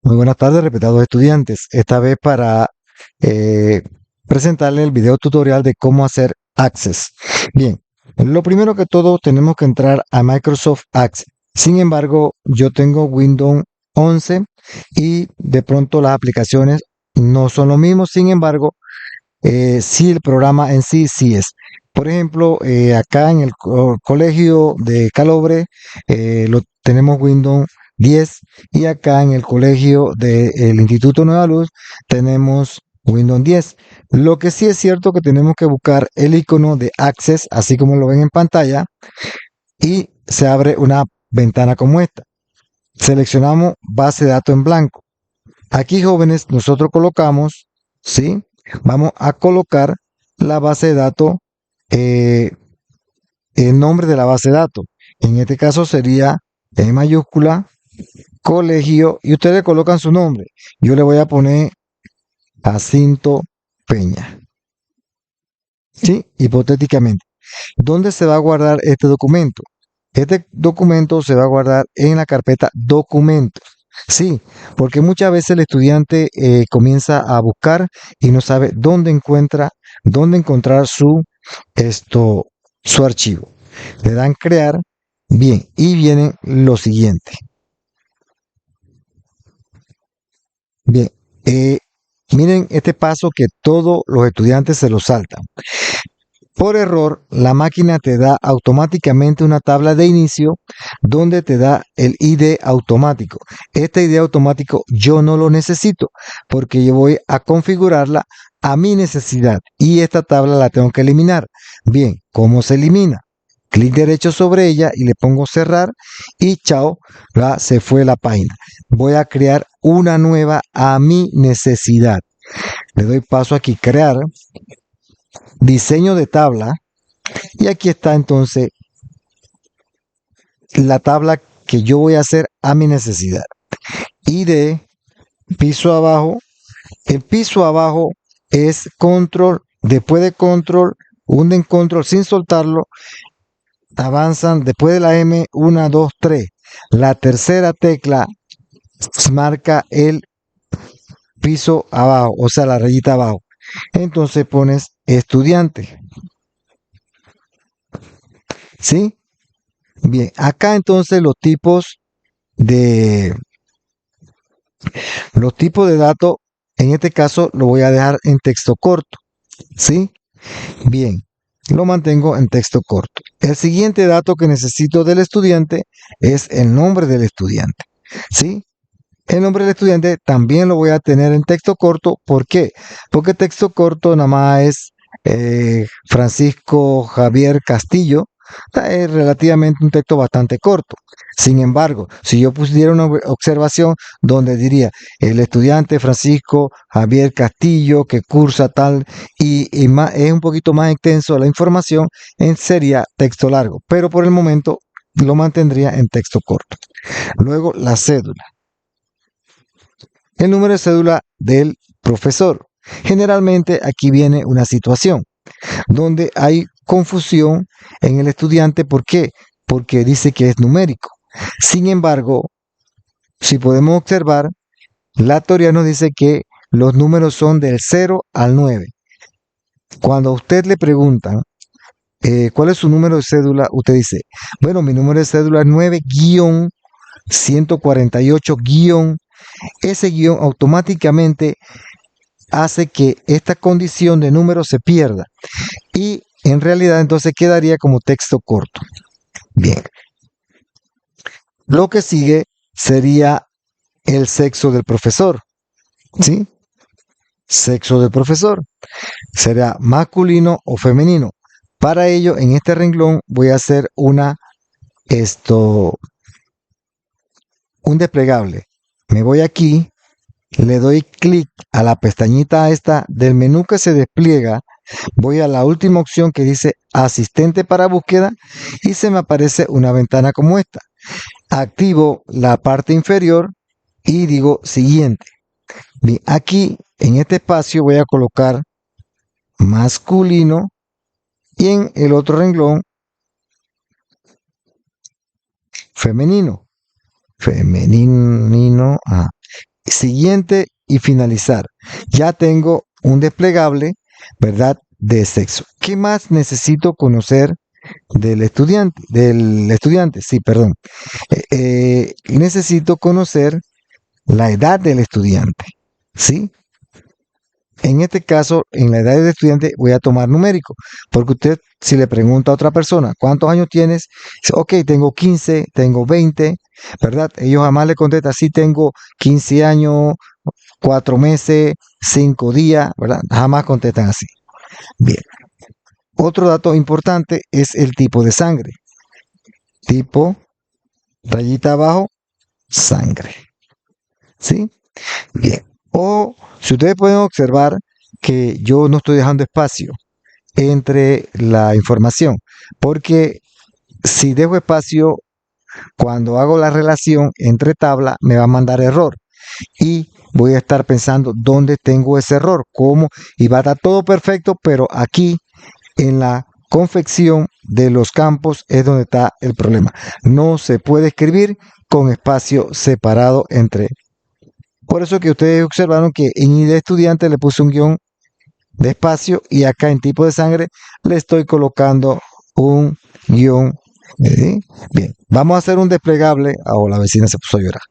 Muy buenas tardes, respetados estudiantes. Esta vez para eh, presentarles el video tutorial de cómo hacer Access. Bien, lo primero que todo tenemos que entrar a Microsoft Access. Sin embargo, yo tengo Windows 11 y de pronto las aplicaciones no son lo mismo. Sin embargo, sí el programa en sí sí es. Por ejemplo, acá en el colegio de Calobre lo tenemos Windows 10 y acá en el colegio del Instituto Nueva Luz tenemos Windows 10. Lo que sí es cierto que tenemos que buscar el icono de Access, así como lo ven en pantalla, y se abre una ventana como esta. Seleccionamos base de datos en blanco. Aquí, jóvenes, nosotros colocamos, ¿sí? Vamos a colocar la base de datos, eh, el nombre de la base de datos. En este caso sería en mayúscula, colegio, y ustedes colocan su nombre. Yo le voy a poner Jacinto Peña, ¿sí? Hipotéticamente. ¿Dónde se va a guardar este documento? Este documento se va a guardar en la carpeta documentos. Sí, porque muchas veces el estudiante comienza a buscar y no sabe dónde encontrar esto, su archivo. Le dan crear, bien, y viene lo siguiente. Bien, eh, miren este paso que todos los estudiantes se lo saltan. Por error, la máquina te da automáticamente una tabla de inicio donde te da el ID automático. Este ID automático yo no lo necesito porque yo voy a configurarla a mi necesidad y esta tabla la tengo que eliminar. Bien, ¿cómo se elimina? Clic derecho sobre ella y le pongo cerrar y chao, ya se fue la página. Voy a crear una nueva a mi necesidad. Le doy paso aquí, crear, diseño de tabla. Y aquí está entonces la tabla que yo voy a hacer a mi necesidad. Y de piso abajo, el piso abajo es control, después de control, hunden control sin soltarlo, avanzan después de la M, 1, 2, 3. La tercera tecla marca el piso abajo, o sea, la rayita abajo. Entonces pones estudiante. ¿Sí? Bien, acá entonces de los tipos de datos, en este caso lo voy a dejar en texto corto, ¿sí? Bien, lo mantengo en texto corto. El siguiente dato que necesito del estudiante es el nombre del estudiante, ¿sí? El nombre del estudiante también lo voy a tener en texto corto. ¿Por qué? Porque texto corto nada más es Francisco Javier Castillo. Es relativamente un texto bastante corto. Sin embargo, si yo pusiera una observación donde diría el estudiante Francisco Javier Castillo que cursa tal es un poquito más extenso la información, sería texto largo. Pero por el momento lo mantendría en texto corto. Luego la cédula. El número de cédula del profesor. Generalmente aquí viene una situación donde hay confusión en el estudiante. ¿Por qué? Porque dice que es numérico. Sin embargo, si podemos observar, la teoría nos dice que los números son del 0 al 9. Cuando a usted le preguntan cuál es su número de cédula, usted dice, bueno, mi número de cédula es 9-148- ese guión automáticamente hace que esta condición de número se pierda y en realidad entonces quedaría como texto corto. Bien, lo que sigue sería el sexo del profesor, ¿sí? Sexo del profesor será masculino o femenino. Para ello, en este renglón voy a hacer un desplegable. Me voy aquí, le doy clic a la pestañita esta del menú que se despliega. Voy a la última opción que dice asistente para búsqueda y se me aparece una ventana como esta. Activo la parte inferior y digo siguiente. Bien, aquí en este espacio voy a colocar masculino y en el otro renglón femenino. Femenino. siguiente y finalizar. Ya tengo un desplegable, ¿verdad? De sexo. ¿Qué más necesito conocer del estudiante? Sí, perdón. Necesito conocer la edad del estudiante, ¿sí? En este caso, en la edad del estudiante voy a tomar numérico, porque usted si le pregunta a otra persona, ¿cuántos años tienes? Dice, ok, tengo 15, tengo 20, ¿verdad? Ellos jamás le contestan, sí, tengo 15 años, 4 meses, 5 días, ¿verdad? Jamás contestan así. Bien. Otro dato importante es el tipo de sangre. Tipo, rayita abajo, sangre. ¿Sí? Bien. O si ustedes pueden observar que yo no estoy dejando espacio entre la información, porque si dejo espacio, cuando hago la relación entre tabla, me va a mandar error y voy a estar pensando dónde tengo ese error, cómo, y va a estar todo perfecto, pero aquí en la confección de los campos es donde está el problema. No se puede escribir con espacio separado entre. Por eso que ustedes observaron que en ID estudiante le puse un guión de espacio y acá en tipo de sangre le estoy colocando un guión. Bien, vamos a hacer un desplegable. Oh, la vecina se puso a llorar.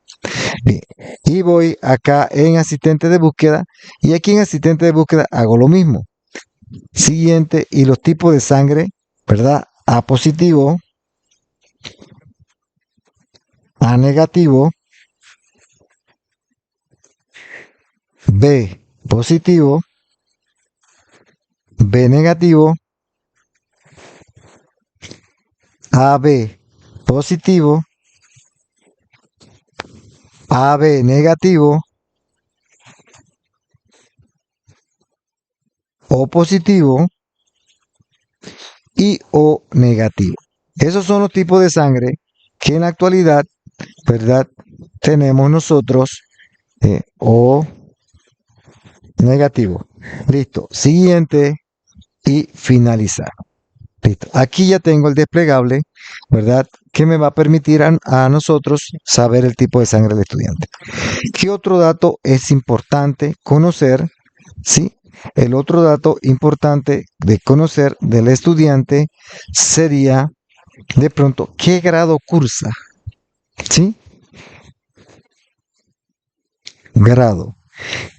Bien, y voy acá en asistente de búsqueda y aquí en asistente de búsqueda hago lo mismo. Siguiente, y los tipos de sangre, ¿verdad? A positivo, A negativo, B positivo, B negativo, AB positivo, AB negativo, O positivo y O negativo. Esos son los tipos de sangre que en la actualidad, ¿verdad? Tenemos nosotros O negativo. Listo. Siguiente y finalizar. Listo. Aquí ya tengo el desplegable, ¿verdad? Que me va a permitir a nosotros saber el tipo de sangre del estudiante. ¿Qué otro dato es importante conocer? ¿Sí? El otro dato importante de conocer del estudiante sería, de pronto, ¿qué grado cursa? ¿Sí? Grado.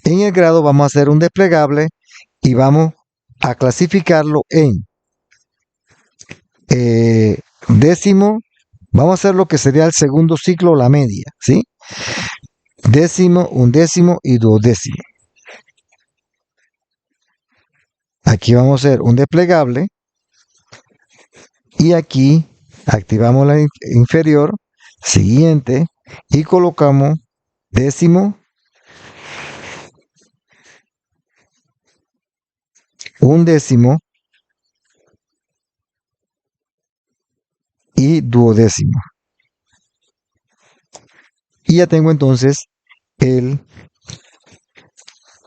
En el grado vamos a hacer un desplegable y vamos a clasificarlo en décimo. Vamos a hacer lo que sería el segundo ciclo, la media, ¿sí? Décimo, undécimo y duodécimo. Aquí vamos a hacer un desplegable y aquí activamos la inferior, siguiente, y colocamos décimo, undécimo y duodécimo. Y ya tengo entonces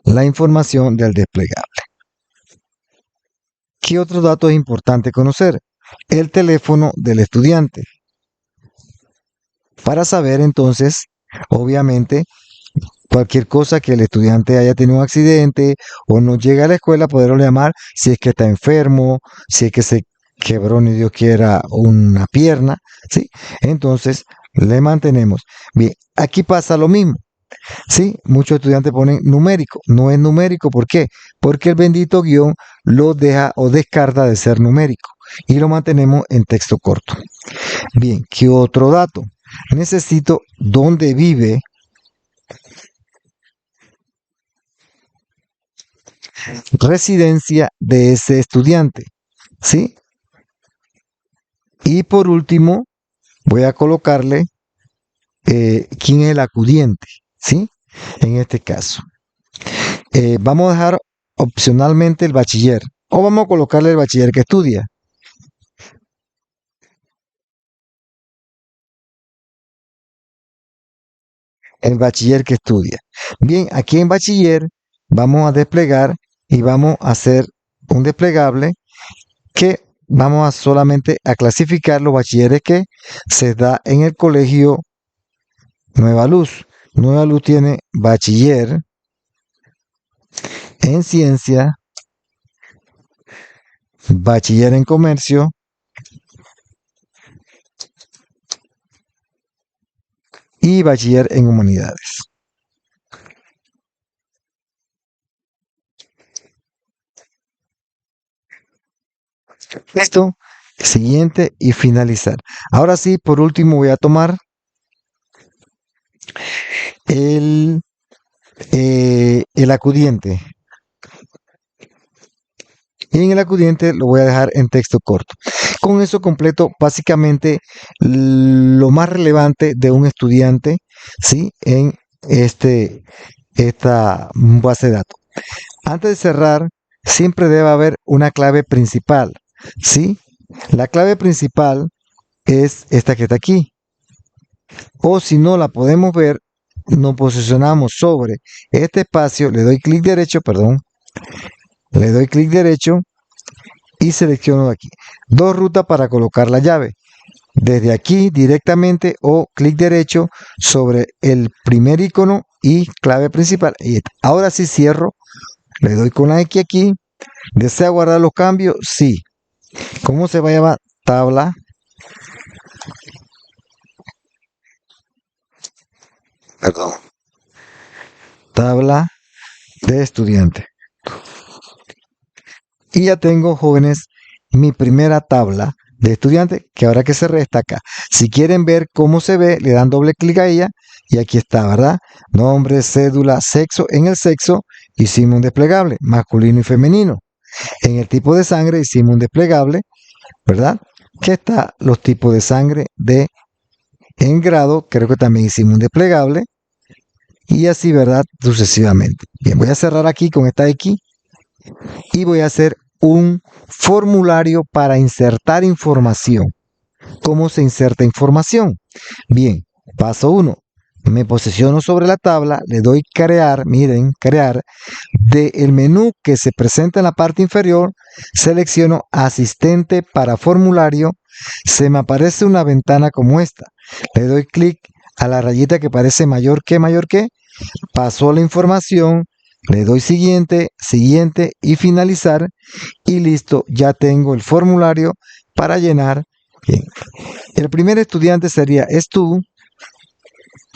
la información del desplegable. ¿Qué otro dato es importante conocer? El teléfono del estudiante. Para saber entonces, obviamente, cualquier cosa que el estudiante haya tenido un accidente o no llega a la escuela, poderlo llamar si es que está enfermo, si es que se quebró, ni Dios quiera, una pierna, ¿sí? Entonces, le mantenemos. Bien, aquí pasa lo mismo. Sí, muchos estudiantes ponen numérico. No es numérico, ¿por qué? Porque el bendito guión lo deja o descarta de ser numérico y lo mantenemos en texto corto. Bien, ¿qué otro dato? Necesito dónde vive, residencia de ese estudiante, ¿sí? Y por último, voy a colocarle quién es el acudiente, ¿sí? En este caso. Vamos a dejar opcionalmente el bachiller o vamos a colocarle el bachiller que estudia. El bachiller que estudia. Bien, aquí en bachiller vamos a desplegar y vamos a hacer un desplegable que vamos a solamente a clasificar los bachilleres que se da en el colegio Nueva Luz. Nueva Luz tiene bachiller en ciencia, bachiller en comercio y bachiller en humanidades. Listo. Siguiente y finalizar. Ahora sí, por último voy a tomar el, el acudiente. Y en el acudiente lo voy a dejar en texto corto. Con eso completo básicamente lo más relevante de un estudiante, ¿sí? En esta base de datos. Antes de cerrar, siempre debe haber una clave principal, ¿sí? La clave principal es esta que está aquí. O si no la podemos ver, nos posicionamos sobre este espacio, le doy clic derecho, perdón, le doy clic derecho y selecciono aquí. Dos rutas para colocar la llave. Desde aquí directamente o clic derecho sobre el primer icono y clave principal. Y ahora sí cierro, le doy con la X aquí. ¿Desea guardar los cambios? Sí. ¿Cómo se va a llamar? Tabla. Perdón. Tabla de estudiante. Y ya tengo, jóvenes, mi primera tabla de estudiante que ahora que se resta acá. Si quieren ver cómo se ve, le dan doble clic a ella y aquí está, ¿verdad? Nombre, cédula, sexo. En el sexo hicimos un desplegable, masculino y femenino. En el tipo de sangre hicimos un desplegable, ¿verdad? Que está los tipos de sangre de en grado, creo que también hicimos un desplegable y así, ¿verdad? Sucesivamente. Bien, voy a cerrar aquí con esta X y voy a hacer un formulario para insertar información. ¿Cómo se inserta información? Bien, paso 1. Me posiciono sobre la tabla, le doy crear, miren, crear. Del menú que se presenta en la parte inferior, selecciono asistente para formulario. Se me aparece una ventana como esta. Le doy clic a la rayita que parece mayor que. Paso la información, le doy siguiente, siguiente y finalizar. Y listo, ya tengo el formulario para llenar. Bien. El primer estudiante sería estu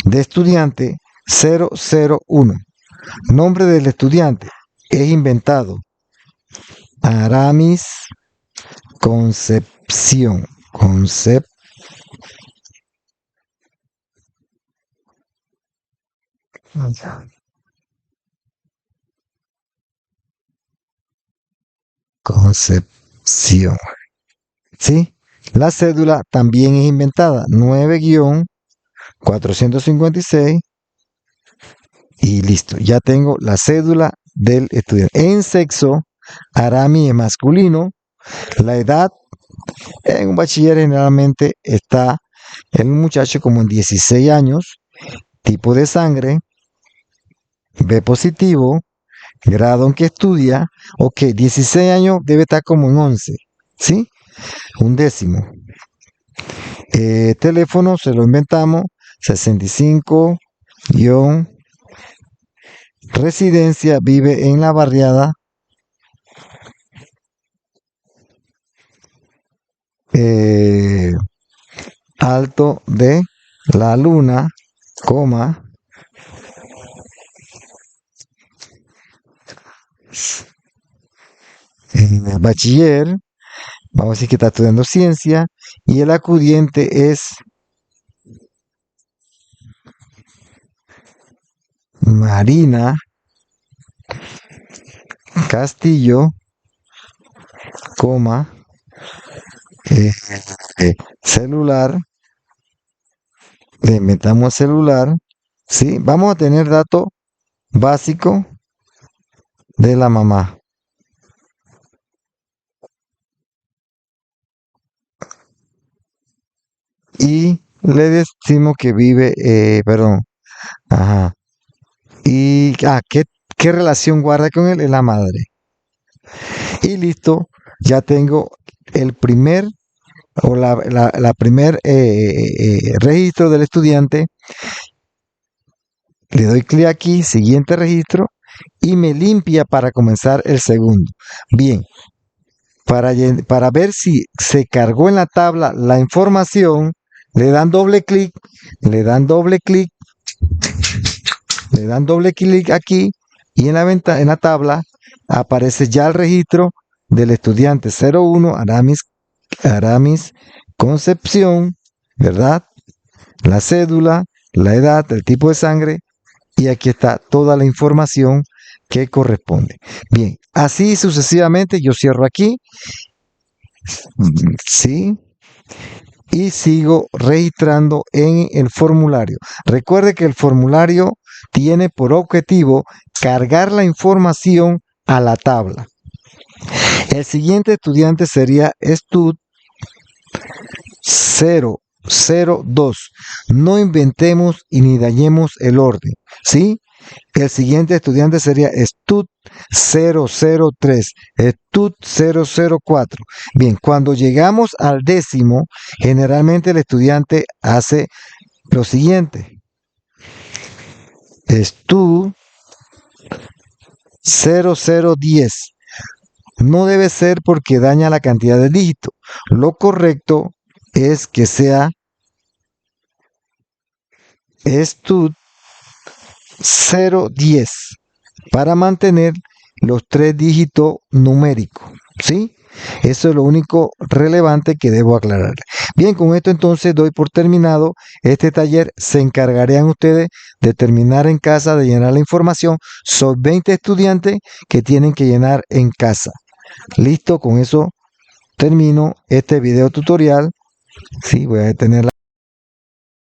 de estudiante 001. Nombre del estudiante es inventado. Aramis Concepción. Concepción. ¿Sí? La cédula también es inventada. 9-456. Y listo. Ya tengo la cédula del estudiante. En sexo, Arami es masculino. La edad en un bachiller generalmente está el muchacho como en 16 años. Tipo de sangre, B positivo. Grado en que estudia. Ok, 16 años debe estar como en 11. ¿Sí? Un décimo. Teléfono se lo inventamos. 65 residencia, vive en la barriada Alto de la Luna, coma, bachiller, vamos a decir que está estudiando ciencia, y el acudiente es Marina Castillo, coma, eh, celular, le metamos celular, ¿sí? Vamos a tener dato básico de la mamá. Y le decimos que vive, perdón, ajá. Y, ¿qué relación guarda con él? Es la madre. Y listo, ya tengo el primer o la primer registro del estudiante Le doy clic aquí, siguiente registro, y me limpia para comenzar el segundo. Bien, para ver si se cargó en la tabla la información, le dan doble clic, le dan doble clic, le dan doble clic aquí, y en la tabla aparece ya el registro del estudiante 01 Aramis Concepción, ¿verdad? La cédula, la edad, el tipo de sangre, y aquí está toda la información que corresponde. Bien, así sucesivamente yo cierro aquí, ¿sí? Y sigo registrando en el formulario. Recuerde que el formulario tiene por objetivo cargar la información a la tabla. El siguiente estudiante sería Stud 002. No inventemos y ni dañemos el orden, ¿sí? El siguiente estudiante sería Stud 003, Stud 004. Bien, cuando llegamos al décimo, generalmente el estudiante hace lo siguiente. Stud 0010. No debe ser porque daña la cantidad de dígitos. Lo correcto es que sea Stud 010 para mantener los 3 dígitos numéricos, ¿sí? Eso es lo único relevante que debo aclarar. Bien, con esto entonces doy por terminado este taller. Se encargarían ustedes de terminar en casa, de llenar la información. Son 20 estudiantes que tienen que llenar en casa. Listo, con eso termino este video tutorial. Sí, voy a detener la